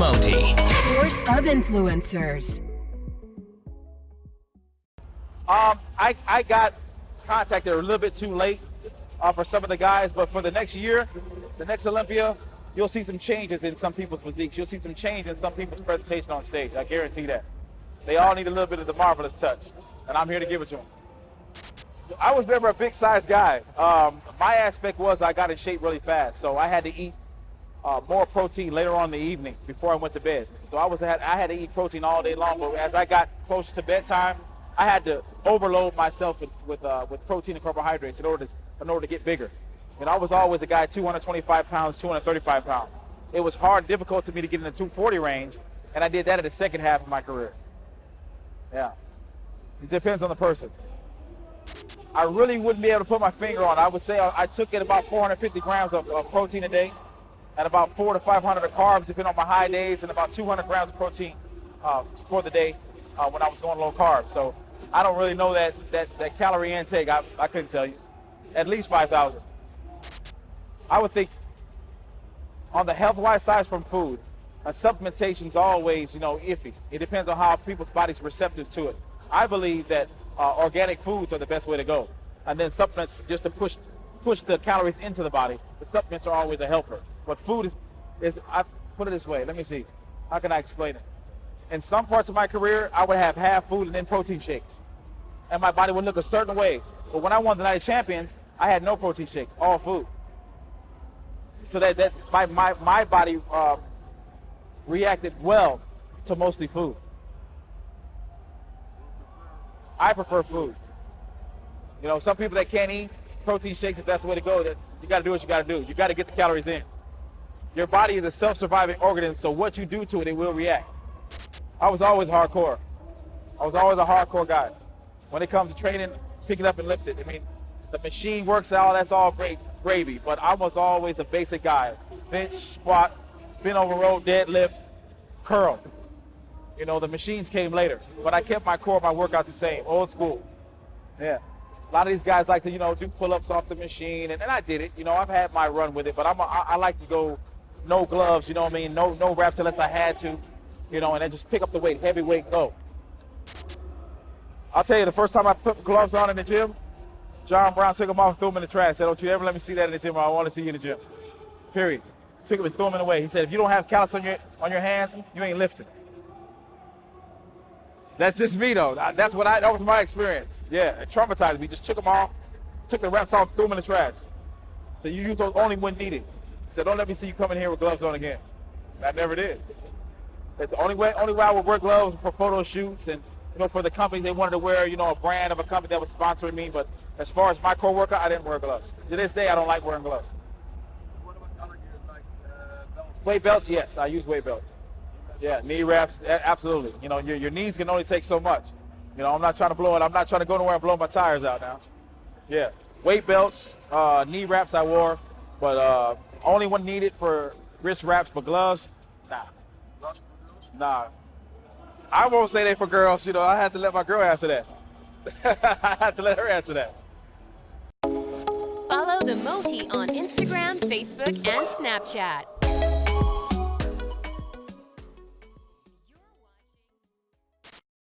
Moti. Source of influencers. I got contacted a little bit too late for some of the guys, but for the next year, the next Olympia, you'll see some changes in some people's physiques. You'll see some change in some people's presentation on stage. I guarantee that. They all need a little bit of the marvelous touch, and I'm here to give it to them. I was never a big size guy. My aspect was I got in shape really fast, so I had to eat more protein later on in the evening before I went to bed. So I had to eat protein all day long, but as I got closer to bedtime, I had to overload myself with protein and carbohydrates in order to get bigger. And I was always a guy 225 pounds, 235 pounds. It was hard, difficult to me to get in the 240 range, and I did that in the second half of my career. Yeah, it depends on the person. I really wouldn't be able to put my finger on it. I would say I took in about 450 grams of protein a day, and about 400 to 500 of carbs, depending on my high days, and about 200 grams of protein for the day when I was going low carb. So I don't really know that calorie intake. I couldn't tell you. At least 5,000. I would think on the health-wise side from food, supplementation is always, iffy. It depends on how people's bodies are receptive to it. I believe that organic foods are the best way to go. And then supplements just to push the calories into the body. The supplements are always a helper. But food is I put it this way, let me see. How can I explain it? In some parts of my career, I would have half food and then protein shakes. And my body would look a certain way. But when I won the Night of Champions, I had no protein shakes, all food. So that my body reacted well to mostly food. I prefer food. Some people that can't eat protein shakes, if that's the way to go, that you got to do what you got to do. You got to get the calories in. Your body is a self-surviving organism, so what you do to it, it will react. I was always hardcore. I was always a hardcore guy. When it comes to training, pick it up and lift it. I mean, the machine works out, that's all great gravy, but I was always a basic guy. Bench, squat, bent over row, deadlift, curl. The machines came later, but I kept my core, my workouts the same, old school. Yeah. A lot of these guys like to, do pull-ups off the machine, and I did it. I've had my run with it, but I like to go no gloves, no reps unless I had to, and then just pick up the weight, heavy weight, go. I'll tell you, the first time I put gloves on in the gym, John Brown took them off and threw them in the trash. Said, don't you ever let me see that in the gym, or I want to see you in the gym. Period. Took them and threw them away. He said, if you don't have callus on your hands, you ain't lifting. That's just me, though. That was my experience. Yeah, it traumatized me. Just took them off, took the reps off, threw them in the trash. So you use those only when needed. He said, don't let me see you come in here with gloves on again. I never did. It's the only way I would wear gloves for photo shoots and, for the companies, they wanted to wear, a brand of a company that was sponsoring me. But as far as my core workout, I didn't wear gloves. To this day, I don't like wearing gloves. What about other gear, like belts? Weight belts, yes, I use weight belts. Yeah, knee wraps, absolutely. Your knees can only take so much. I'm not trying to blow it. I'm not trying to go nowhere and blow my tires out now. Yeah, weight belts, knee wraps I wore, but only when needed for wrist wraps, but gloves, nah. Gloves for girls? Nah. I won't say they for girls. I had to let my girl answer that. I had to let her answer that. Follow the Moti on Instagram, Facebook, and Snapchat.